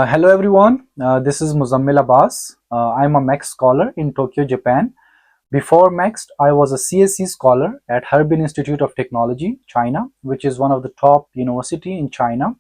Hello everyone, this is Muzammil Abbas. I'm a MEX scholar in Tokyo, Japan. Before MEX, I was a CSC scholar at Harbin Institute of Technology, China, which is one of the top university in China.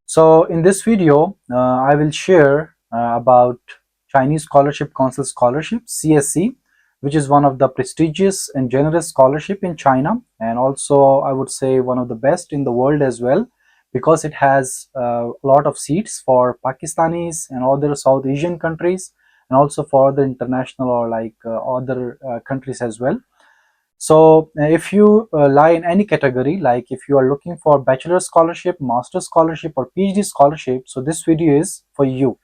So in this video, I will share about Chinese Scholarship Council Scholarship, CSC, which is one of the prestigious and generous scholarship in China, and also I would say one of the best in the world as well, because it has a lot of seats for Pakistanis and other South Asian countries, and also for other international or other countries as well. So if you lie in any category, like if you are looking for bachelor scholarship, master scholarship, or PhD scholarship, so this video is for you.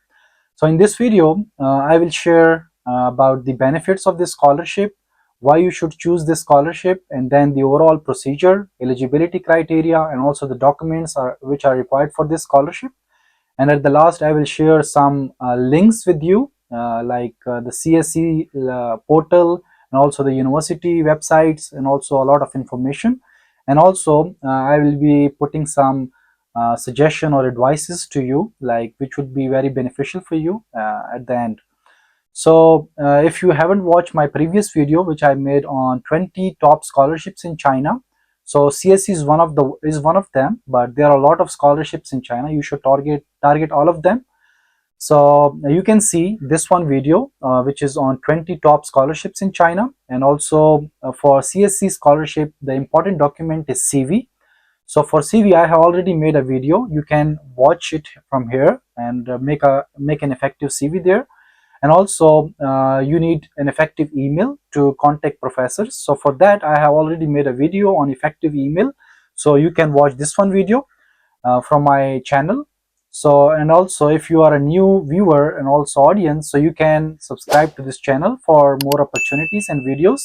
So in this video, I will share about the benefits of this scholarship, why you should choose this scholarship, and then the overall procedure, eligibility criteria, and also the documents which are required for this scholarship. And at the last, I will share some links with you, the CSC portal, and also the university websites, and also a lot of information. And also, I will be putting some suggestion or advices to you, like which would be very beneficial for you at the end. So if you haven't watched my previous video, which I made on 20 top scholarships in China, so CSC is one of them, but there are a lot of scholarships in China. You should target all of them. So you can see this one video, which is on 20 top scholarships in China, and also for CSC scholarship, the important document is CV. So for CV, I have already made a video. You can watch it from here and make an effective CV there. And also you need an effective email to contact professors. So for that, I have already made a video on effective email. So you can watch this one video from my channel. So, and also if you are a new viewer and also audience, so you can subscribe to this channel for more opportunities and videos,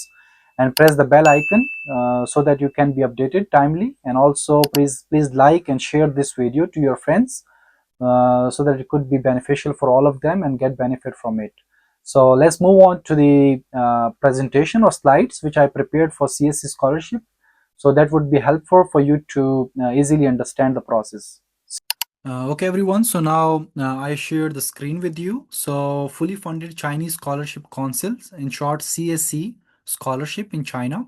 and press the bell icon so that you can be updated timely. And also please like and share this video to your friends so that it could be beneficial for all of them and get benefit from it. So let's move on to the presentation or slides which I prepared for CSC scholarship. So that would be helpful for you to easily understand the process. Okay, everyone. So now I share the screen with you. So fully funded Chinese Scholarship Councils, in short CSC scholarship in China.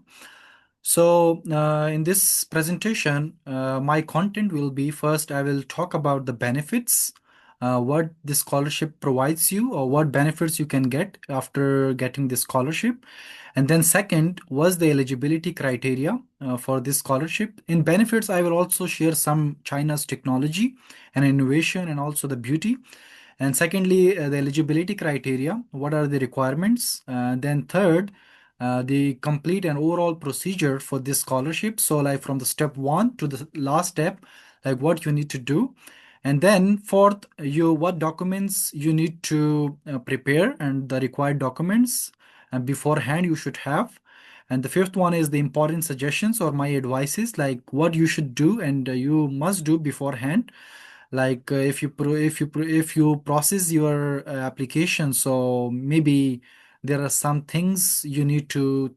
So in this presentation, my content will be, first I will talk about the benefits, what the scholarship provides you, or what benefits you can get after getting this scholarship. And then second was the eligibility criteria for this scholarship. In benefits, I will also share some China's technology and innovation and also the beauty. And secondly, the eligibility criteria, what are the requirements? Then third, the complete and overall procedure for this scholarship. So like from the step one to the last step, like what you need to do. And then fourth, what documents you need to prepare, and the required documents beforehand you should have. And the fifth one is the important suggestions or my advices, like what you should do and you must do beforehand. Like if you process your application, so maybe there are some things you need to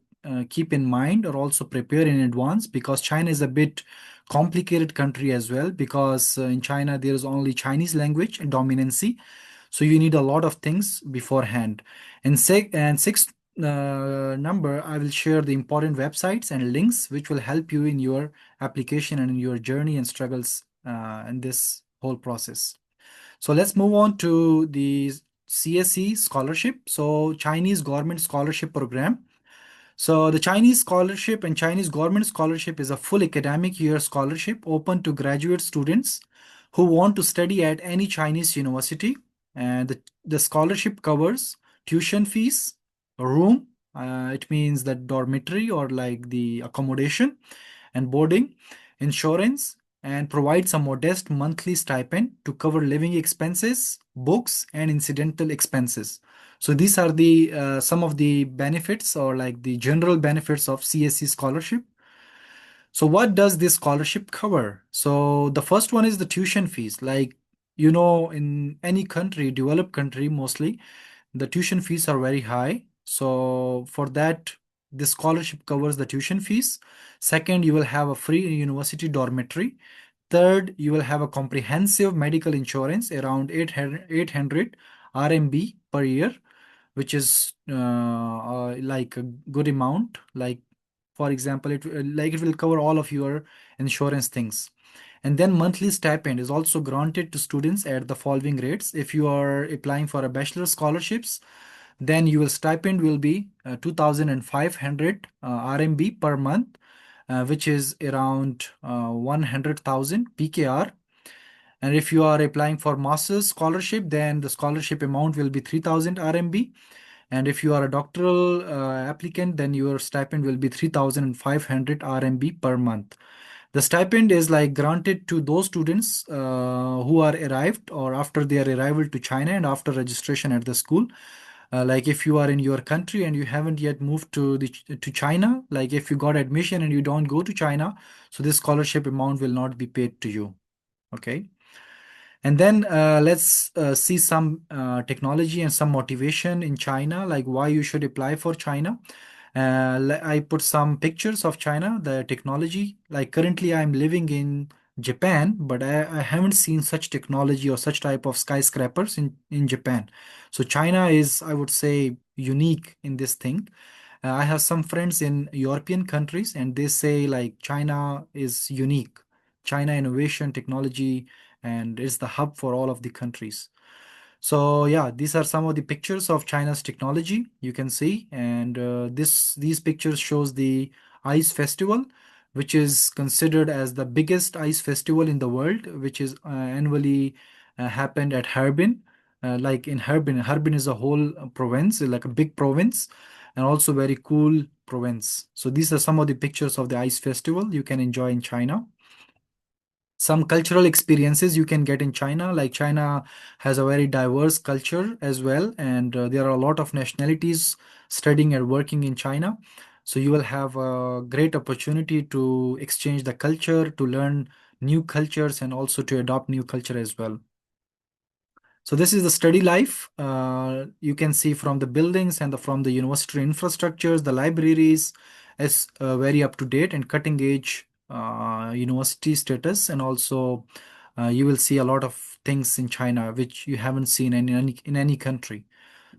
keep in mind or also prepare in advance, because China is a bit complicated country as well, because in China there is only Chinese language and dominancy, so you need a lot of things beforehand. And sixth number, I will share the important websites and links which will help you in your application and in your journey and struggles in this whole process. So let's move on to the CSC scholarship. So Chinese government scholarship program. So the Chinese scholarship and Chinese government scholarship is a full academic year scholarship open to graduate students who want to study at any Chinese university. And the scholarship covers tuition fees, room, it means the dormitory or like the accommodation, and boarding, insurance, and provides a modest monthly stipend to cover living expenses, books, and incidental expenses. So these are the some of the benefits or like the general benefits of CSC scholarship. So what does this scholarship cover? So the first one is the tuition fees. Like, in any country, developed country mostly, the tuition fees are very high. So for that, this scholarship covers the tuition fees. Second, you will have a free university dormitory. Third, you will have a comprehensive medical insurance around 800 RMB per year, which is like a good amount. Like for example, it will cover all of your insurance things. And then monthly stipend is also granted to students at the following rates. If you are applying for a bachelor scholarships, then your stipend will be 2,500 RMB per month, which is around 100,000 PKR. And if you are applying for master's scholarship, then the scholarship amount will be 3,000 RMB. And if you are a doctoral applicant, then your stipend will be 3,500 RMB per month. The stipend is like granted to those students who are arrived or after their arrival to China and after registration at the school. Like if you are in your country and you haven't yet moved to China, like if you got admission and you don't go to China, so this scholarship amount will not be paid to you. Okay. And then let's see some technology and some motivation in China, like why you should apply for China. I put some pictures of China, the technology. Like currently, I'm living in Japan, but I haven't seen such technology or such type of skyscrapers in Japan. So China is, I would say, unique in this thing. I have some friends in European countries, and they say like China is unique. China innovation technology and is the hub for all of the countries. So yeah, these are some of the pictures of China's technology you can see, and these pictures shows the ice festival, which is considered as the biggest ice festival in the world, which is annually happened at Harbin. Like in Harbin is a whole province, like a big province, and also very cool province. So these are some of the pictures of the ice festival you can enjoy in China. Some cultural experiences you can get in China. Like China has a very diverse culture as well, and there are a lot of nationalities studying and working in China. So you will have a great opportunity to exchange the culture, to learn new cultures, and also to adopt new culture as well. So this is the study life. You can see from the buildings and from the university infrastructures, the libraries is very up to date and cutting edge university status, and also you will see a lot of things in China which you haven't seen in any country.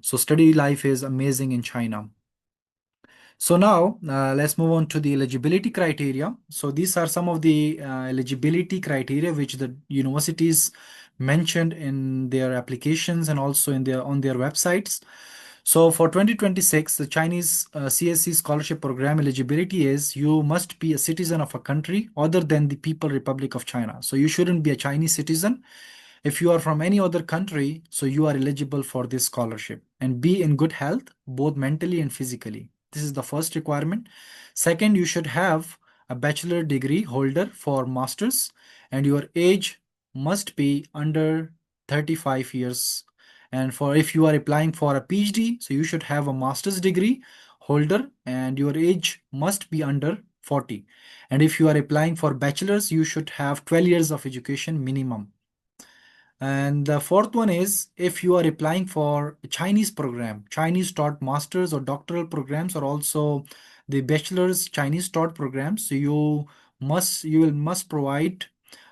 So study life is amazing in China. So now let's move on to the eligibility criteria. So these are some of the eligibility criteria which the universities mentioned in their applications and also in their on their websites. So for 2026, the Chinese CSC scholarship program eligibility is you must be a citizen of a country other than the People Republic of China. So you shouldn't be a Chinese citizen. If you are from any other country, so you are eligible for this scholarship, and be in good health, both mentally and physically. This is the first requirement. Second, you should have a bachelor degree holder for masters, and your age must be under 35 years. And for if you are applying for a PhD, so you should have a master's degree holder, and your age must be under 40. And if you are applying for bachelor's, you should have 12 years of education minimum. And the fourth one is if you are applying for a Chinese program, Chinese taught masters or doctoral programs, or also the bachelor's Chinese taught programs, so you must provide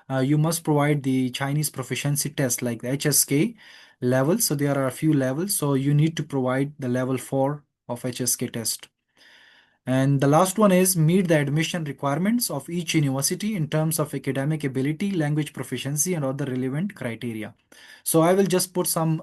the Chinese proficiency test like the HSK level. So there are a few levels. So you need to provide the level 4 of HSK test. And the last one is meet the admission requirements of each university in terms of academic ability, language proficiency, and other relevant criteria. So I will just put some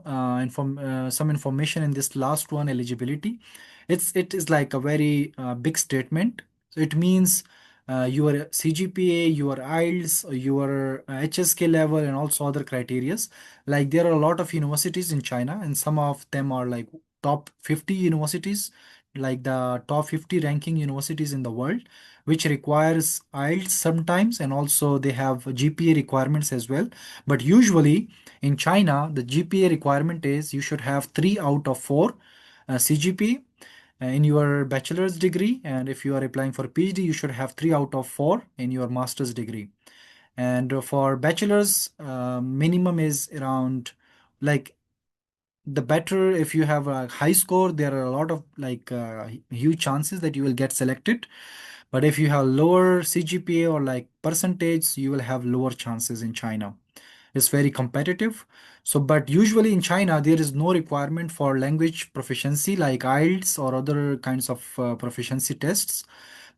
information in this last one, eligibility. It is like a very big statement. So it means your CGPA, your IELTS, your HSK level, and also other criterias. Like there are a lot of universities in China, and some of them are like top 50 universities, like the top 50 ranking universities in the world, which requires IELTS sometimes, and also they have GPA requirements as well. But usually in China, the GPA requirement is you should have 3 out of 4 CGPA in your bachelor's degree, and if you are applying for PhD, you should have 3 out of 4 in your master's degree. And for bachelor's, minimum is around, like, the better. If you have a high score, there are a lot of like huge chances that you will get selected. But if you have lower CGPA or like percentage, you will have lower chances in China. It's very competitive. So, but usually in China, there is no requirement for language proficiency like IELTS or other kinds of proficiency tests.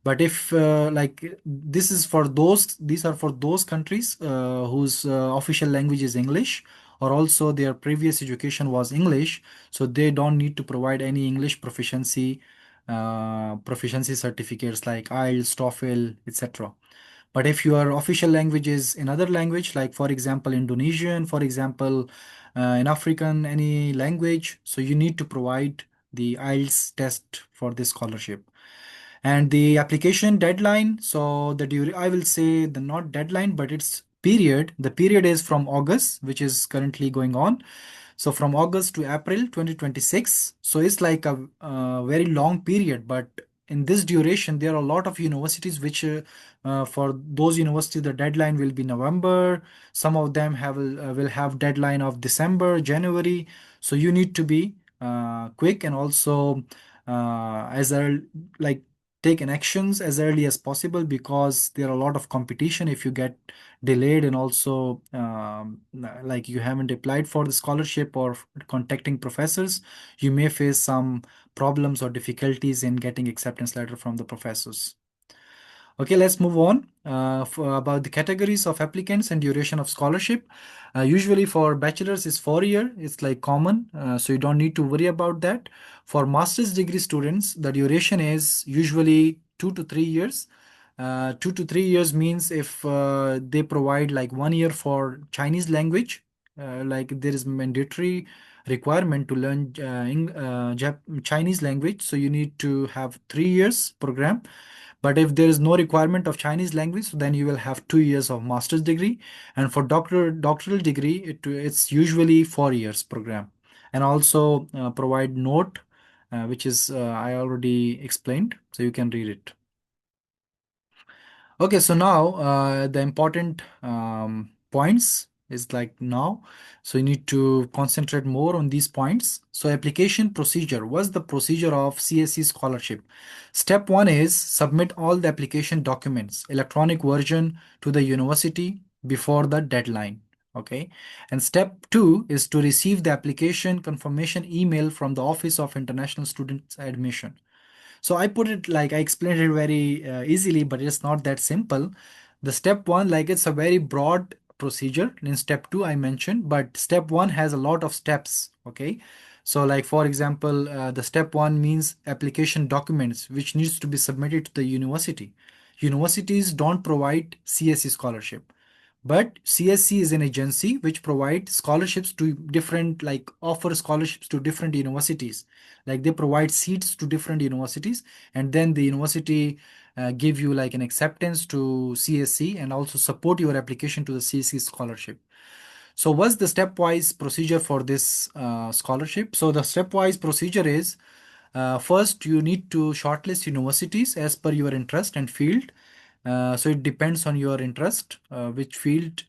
But if like this is for those, these are for those countries whose official language is English, or also their previous education was English, so they don't need to provide any English proficiency certificates like IELTS, TOEFL, etc. But if your official language is another language, like for example Indonesian, for example in African any language, so you need to provide the IELTS test for this scholarship. And the application deadline, so I will say the not deadline, but it's period. The period is from August, which is currently going on. So from August to April 2026. So it's like a very long period, but in this duration, there are a lot of universities which, for those universities, the deadline will be November. Some of them will have deadline of December, January. So you need to be quick and also as early, like take an actions as early as possible, because there are a lot of competition if you get delayed, and also like you haven't applied for the scholarship or contacting professors, you may face some problems or difficulties in getting acceptance letter from the professors. Okay, let's move on about the categories of applicants and duration of scholarship. Usually for bachelor's is 4 year, it's like common, so you don't need to worry about that. For master's degree students, the duration is usually 2 to 3 years. 2 to 3 years means if they provide like 1 year for Chinese language, like there is mandatory requirement to learn Chinese language, so you need to have 3 years program. But if there is no requirement of Chinese language, so then you will have 2 years of master's degree. And for doctoral degree, it's usually 4 years program. And also provide note, which is I already explained, so you can read it. Okay, so now the important points is like now. So you need to concentrate more on these points. So application procedure. What's the procedure of CSC scholarship? Step one is submit all the application documents, electronic version to the university before the deadline. Okay. And step two is to receive the application confirmation email from the Office of International Students Admission. So I put it like I explained it very easily, but it's not that simple. The step one, like it's a very broad procedure. In step two, I mentioned, but step one has a lot of steps. Okay. So like for example, the step one means application documents, which needs to be submitted to the university. Universities don't provide CSE scholarship. But CSC is an agency which provides scholarships to different, like offer scholarships to different universities. Like they provide seats to different universities, and then the university give you like an acceptance to CSC and also support your application to the CSC scholarship. So what's the stepwise procedure for this scholarship? So the stepwise procedure is first you need to shortlist universities as per your interest and field. So it depends on your interest, which field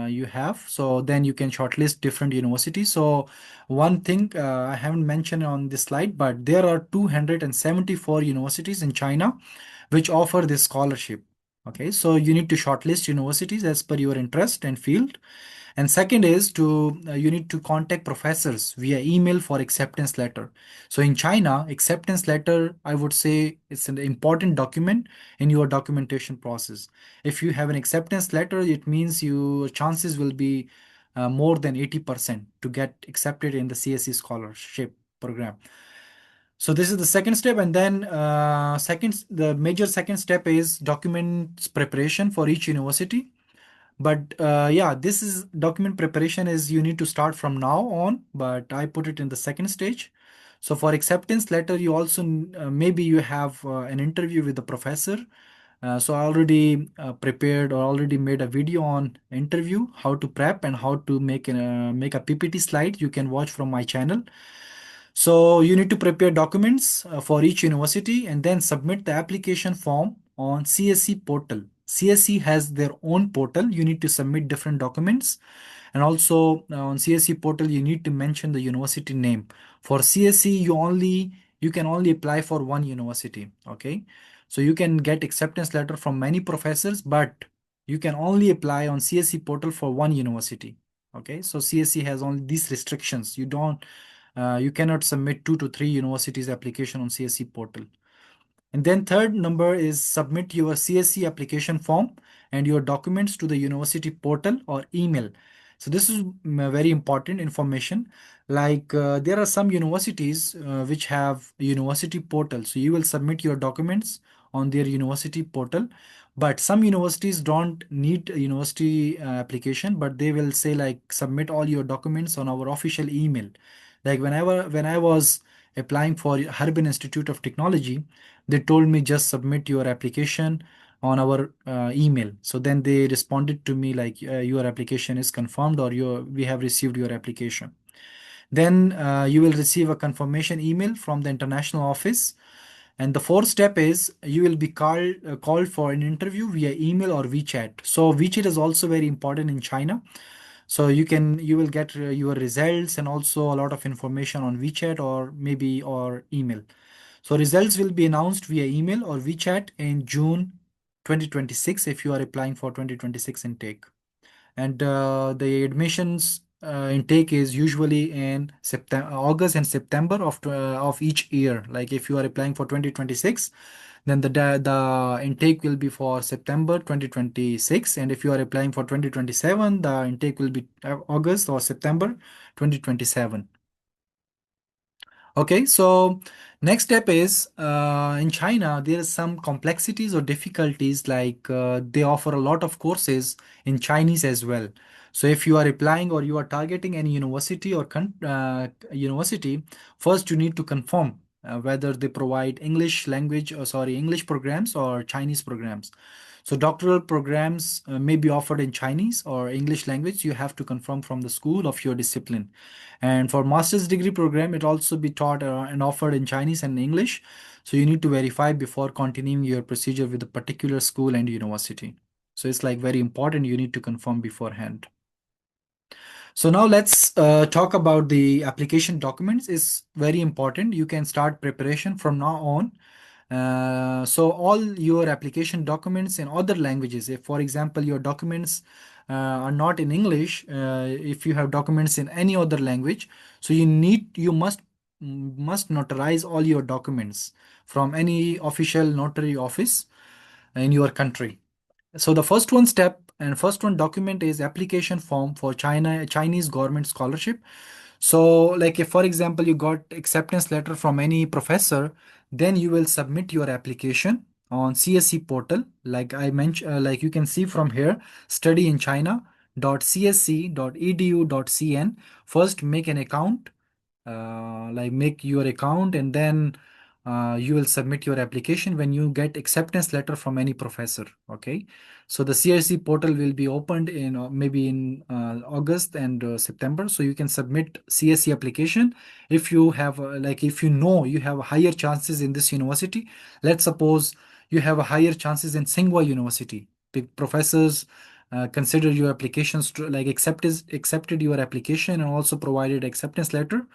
you have. So then you can shortlist different universities. So one thing I haven't mentioned on this slide, but there are 274 universities in China which offer this scholarship. Okay, so you need to shortlist universities as per your interest and field. And second is to you need to contact professors via email for acceptance letter. So in China, acceptance letter, I would say it's an important document in your documentation process. If you have an acceptance letter, it means your chances will be more than 80% to get accepted in the CSE scholarship program. So this is the second step, and then the major second step is documents preparation for each university. But yeah, this is document preparation is you need to start from now on, but I put it in the second stage. So for acceptance letter, you also maybe you have an interview with the professor. So I already prepared or already made a video on interview, how to prep and how to make a PPT slide. You can watch from my channel. So you need to prepare documents for each university and then submit the application form on CSC portal. CSC has their own portal. You need to submit different documents. And also on CSC portal, you need to mention the university name. For CSC, you can only apply for one university. Okay. So you can get acceptance letter from many professors, but you can only apply on CSC portal for one university. Okay, so CSC has only these restrictions. You cannot submit 2 to 3 universities application on CSC portal. And then third number is submit your CSC application form and your documents to the university portal or email. So this is very important information. Like there are some universities which have university portal. So you will submit your documents on their university portal. But some universities don't need a university application, but they will say like submit all your documents on our official email. Like when I was applying for Harbin Institute of Technology, they told me just submit your application on our email. So then they responded to me like your application is confirmed, or we have received your application. Then you will receive a confirmation email from the international office. And the fourth step is you will be called for an interview via email or WeChat. So WeChat is also very important in China. So you will get your results and also a lot of information on WeChat or maybe or email. So results will be announced via email or WeChat in June 2026 if you are applying for 2026 intake. And the admissions intake is usually in September, August and September of each year. Like if you are applying for 2026, then the intake will be for September 2026, and if you are applying for 2027, the intake will be August or September 2027. Okay, so next step is in China, there is some complexities or difficulties like they offer a lot of courses in Chinese as well. So if you are applying or you are targeting any university or university, first you need to confirm whether they provide English language or sorry, English programs or Chinese programs. So doctoral programs may be offered in Chinese or English language. You have to confirm from the school of your discipline. And for master's degree program, it also be taught and offered in Chinese and English. So you need to verify before continuing your procedure with a particular school and university. So it's like very important. You need to confirm beforehand. So now let's talk about the application documents. It's very important. You can start preparation from now on. So all your application documents in other languages, if for example your documents are not in English, if you have documents in any other language, so you must notarize all your documents from any official notary office in your country. So the first one step and first one document is application form for Chinese government scholarship. So like if for example you got acceptance letter from any professor, then you will submit your application on CSC portal. Like I mentioned, like you can see from here, study in China.csc.edu.cn. First make an account, like make your account, and then you will submit your application when you get acceptance letter from any professor. Okay, so the CSC portal will be opened in maybe in August and September, so you can submit CSC application if you have like if you know you have higher chances in this university. Let's suppose you have a higher chances in Tsinghua University. Big professors consider your applications like accepted your application and also provided acceptance letter.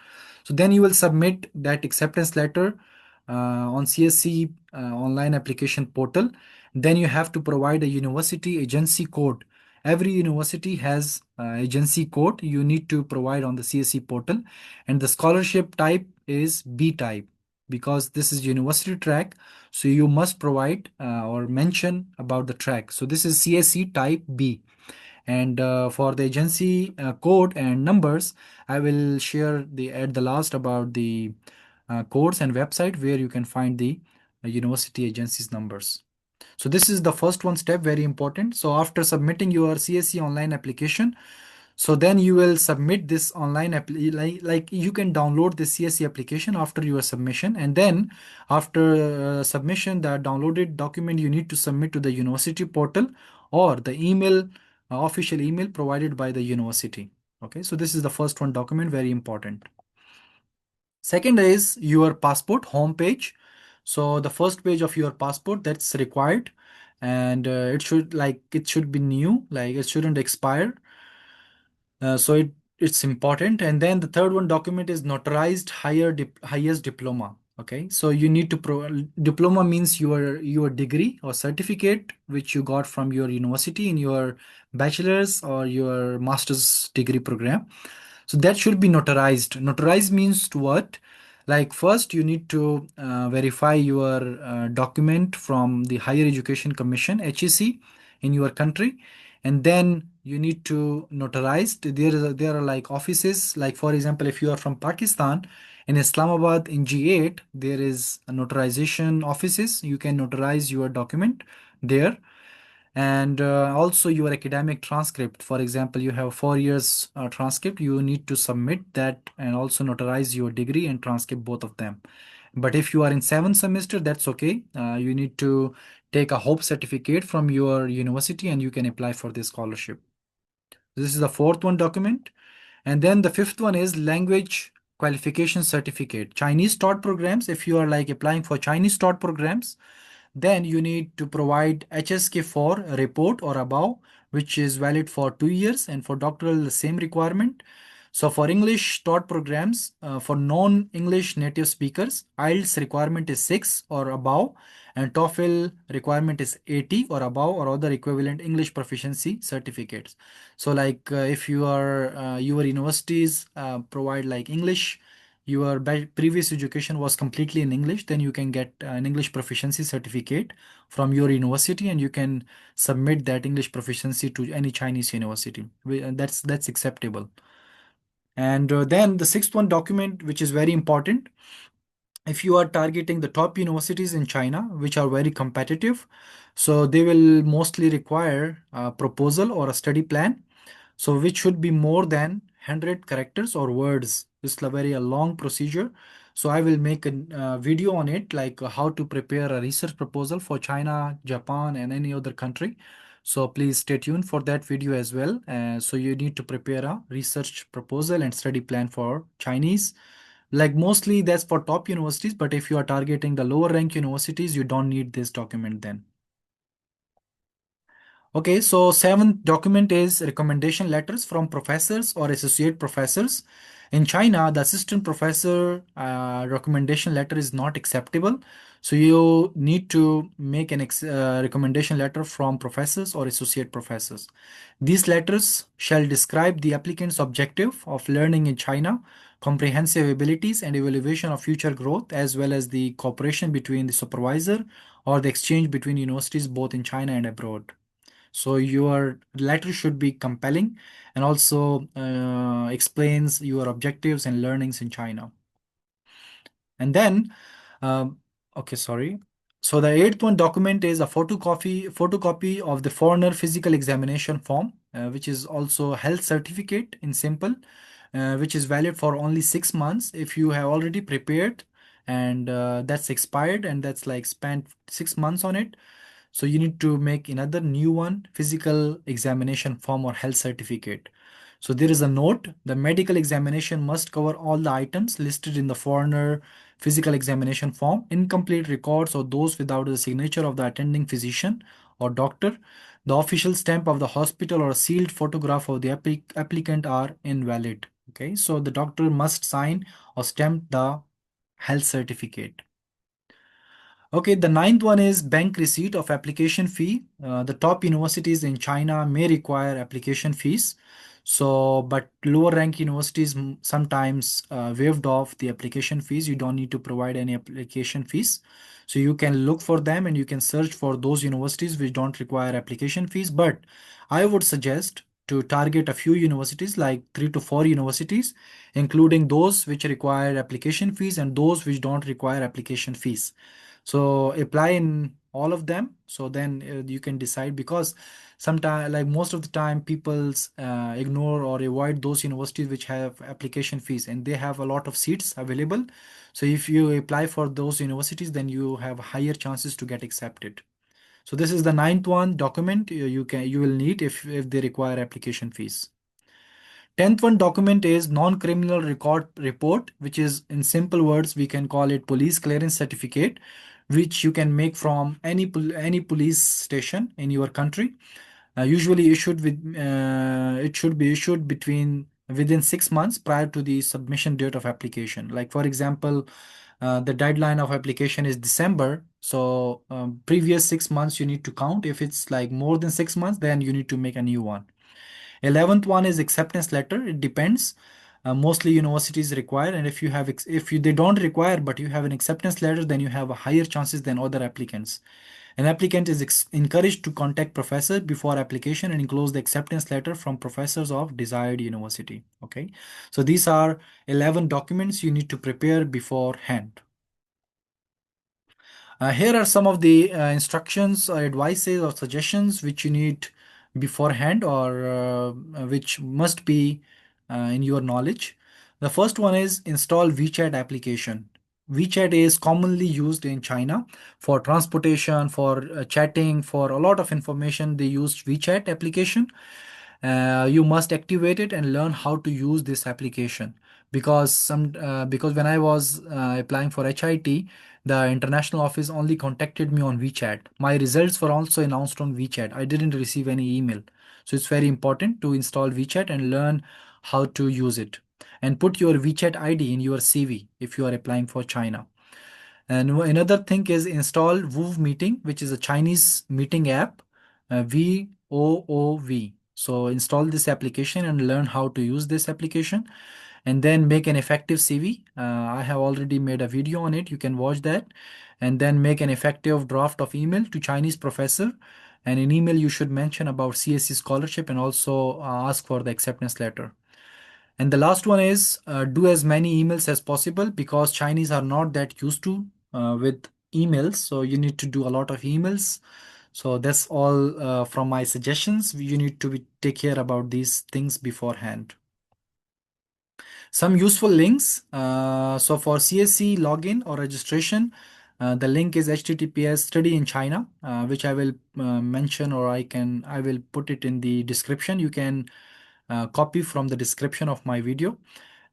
So then you will submit that acceptance letter on CSC online application portal. Then you have to provide a university agency code. Every university has agency code you need to provide on the CSC portal, and the scholarship type is B type because this is university track. So you must provide or mention about the track. So this is CSC type B. And for the agency code and numbers, I will share the at the last about the codes and website where you can find the university agencies numbers. So this is the first one step, very important. So after submitting your CSC online application, so then you will submit this online like you can download the CSC application after your submission, and then after submission, the downloaded document you need to submit to the university portal or the email official email provided by the university. Okay, so this is the first one document, very important. Second is your passport homepage. So the first page of your passport that's required, and it should be new, like it shouldn't expire. So it's important. And then the third one document is notarized highest diploma. Okay, so you need to diploma means your degree or certificate which you got from your university in your bachelor's or your master's degree program. So that should be notarized. Notarized means to what? Like first you need to verify your document from the Higher Education Commission (HEC) in your country, and then you need to notarize. There are like offices. Like for example, if you are from Pakistan, in Islamabad in G8, there is a notarization offices. You can notarize your document there, and also your academic transcript. For example, you have 4 years transcript. You need to submit that and also notarize your degree and transcript, both of them. But if you are in seventh semester, that's okay. You need to take a hope certificate from your university and you can apply for this scholarship. This is the fourth one document. And then the fifth one is language qualification certificate. Chinese taught programs, if you are like applying for Chinese taught programs, then you need to provide HSK4 report or above, which is valid for 2 years, and for doctoral, the same requirement. So for English taught programs, for non-English native speakers, IELTS requirement is 6 or above, and TOEFL requirement is 80 or above, or other equivalent English proficiency certificates. So like if your universities provide like English, your previous education was completely in English, then you can get an English proficiency certificate from your university, and you can submit that English proficiency to any Chinese university. That's acceptable. And then the sixth one document, which is very important, if you are targeting the top universities in China, which are very competitive, so they will mostly require a proposal or a study plan, so which should be more than 100 characters or words. It's a very long procedure. So I will make a video on it, like how to prepare a research proposal for China, Japan, and any other country. So please stay tuned for that video as well. So you need to prepare a research proposal and study plan for Chinese. Like mostly that's for top universities, but if you are targeting the lower rank universities, you don't need this document then. Okay, so seventh document is recommendation letters from professors or associate professors. In China, the assistant professor recommendation letter is not acceptable. So you need to make an recommendation letter from professors or associate professors. These letters shall describe the applicant's objective of learning in China, comprehensive abilities and evaluation of future growth, as well as the cooperation between the supervisor or the exchange between universities both in China and abroad. So your letter should be compelling and also explains your objectives and learnings in China. And then, um, okay, sorry. So the eighth one document is a photocopy of the foreigner physical examination form, which is also health certificate in simple, which is valid for only 6 months. If you have already prepared and that's expired and that's like spent 6 months on it, so you need to make another new one, physical examination form or health certificate. So there is a note, the medical examination must cover all the items listed in the foreigner physical examination form. Incomplete records or those without the signature of the attending physician or doctor, the official stamp of the hospital, or a sealed photograph of the applicant are invalid. Okay, so the doctor must sign or stamp the health certificate. Okay, the ninth one is bank receipt of application fee. The top universities in China may require application fees. So, but lower rank universities sometimes waived off the application fees. You don't need to provide any application fees. So you can look for them and you can search for those universities which don't require application fees. But I would suggest to target a few universities, like 3 to 4 universities, including those which require application fees and those which don't require application fees. So apply in all of them, so then you can decide, because sometimes, like most of the time, people ignore or avoid those universities which have application fees and they have a lot of seats available. So if you apply for those universities, then you have higher chances to get accepted. So this is the ninth one document you will need if they require application fees. 10th one document is non-criminal record report, which is, in simple words, we can call it police clearance certificate, which you can make from any police station in your country. Usually issued with it should be issued within 6 months prior to the submission date of application. Like for example, The deadline of application is December. So previous 6 months you need to count. If it's like more than 6 months, then you need to make a new one. 11th one is acceptance letter. It depends. Mostly universities require, and if you have if you they don't require but you have an acceptance letter, then you have a higher chances than other applicants. An applicant is encouraged to contact professor before application and enclose the acceptance letter from professors of desired university. Okay, so these are 11 documents you need to prepare beforehand. Here are some of the instructions or advices or suggestions which you need beforehand, or which must be in your knowledge. The first one is install WeChat application. WeChat is commonly used in China for transportation, for chatting, for a lot of information. They use WeChat application. You must activate it and learn how to use this application, because when I was applying for HIT, the international office only contacted me on WeChat. My results were also announced on WeChat. I didn't receive any email. So it's very important to install WeChat and learn how to use it. And put your WeChat ID in your CV if you are applying for China. And another thing is install Woo Meeting, which is a Chinese meeting app, VOOV. So install this application and learn how to use this application, and then make an effective CV. I have already made a video on it. You can watch that, and then make an effective draft of email to Chinese professor. And in email, you should mention about CSC scholarship and also ask for the acceptance letter. And the last one is do as many emails as possible, because Chinese are not that used to with emails. So you need to do a lot of emails. So that's all from my suggestions. You need to take care about these things beforehand. Some useful links. So for CSC login or registration, the link is HTTPS study in China, which I will mention, or I will put it in the description. You can copy from the description of my video.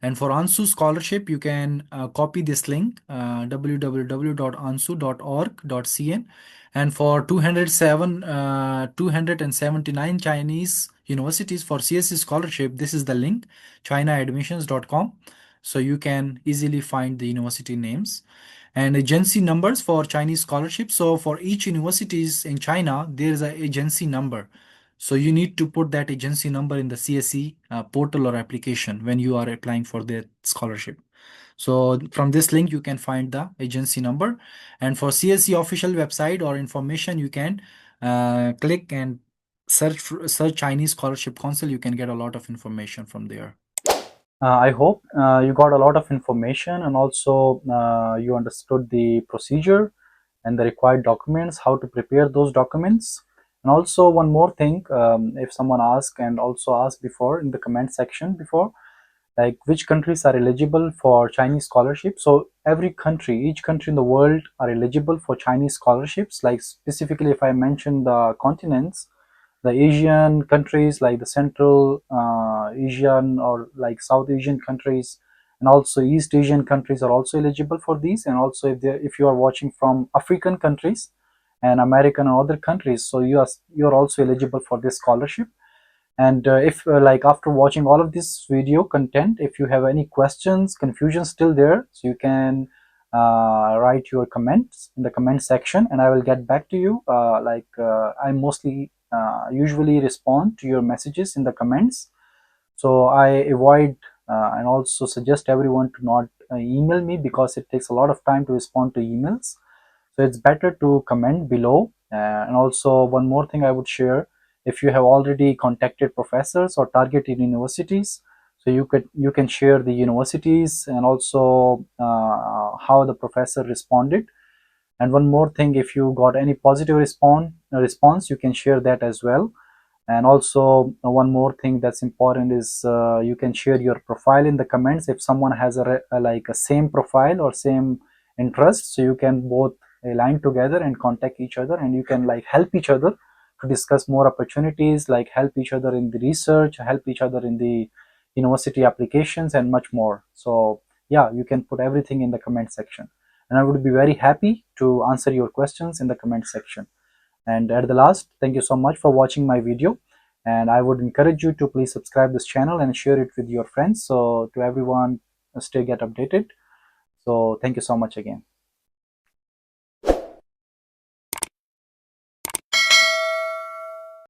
And for ANSU scholarship, you can copy this link, www.ansu.org.cn. And for 279 Chinese universities for CSC scholarship, this is the link, chinaadmissions.com. So you can easily find the university names and agency numbers for Chinese scholarship. So for each universities in China, there is an agency number. So you need to put that agency number in the CSC portal or application when you are applying for the scholarship. So from this link, you can find the agency number. And for CSC official website or information, you can click and search Chinese Scholarship Council. You can get a lot of information from there. I hope you got a lot of information, and also you understood the procedure and the required documents, how to prepare those documents. And also one more thing, if someone asks, and also asked before in the comment section before, like which countries are eligible for Chinese scholarship. So every country, each country in the world are eligible for Chinese scholarships. Like specifically, if I mention the continents, the Asian countries, like the Central Asian or like South Asian countries, and also East Asian countries are also eligible for these. And also if you are watching from African countries and American and other countries, so you are also eligible for this scholarship. And if like after watching all of this video content, if you have any questions, confusion still there, so you can write your comments in the comment section, and I will get back to you. I mostly usually respond to your messages in the comments. So I avoid and also suggest everyone to not email me, because it takes a lot of time to respond to emails. So it's better to comment below. And also one more thing I would share, if you have already contacted professors or targeted universities, so you can share the universities and also how the professor responded. And one more thing, if you got any positive response, you can share that as well. And also one more thing that's important is you can share your profile in the comments if someone has like a same profile or same interest, so you can both align together and contact each other, and you can like help each other to discuss more opportunities, like help each other in the research, help each other in the university applications, and much more. So yeah, you can put everything in the comment section, and I would be very happy to answer your questions in the comment section. And at the last, thank you so much for watching my video, and I would encourage you to please subscribe this channel and share it with your friends, so to everyone stay get updated. So thank you so much again.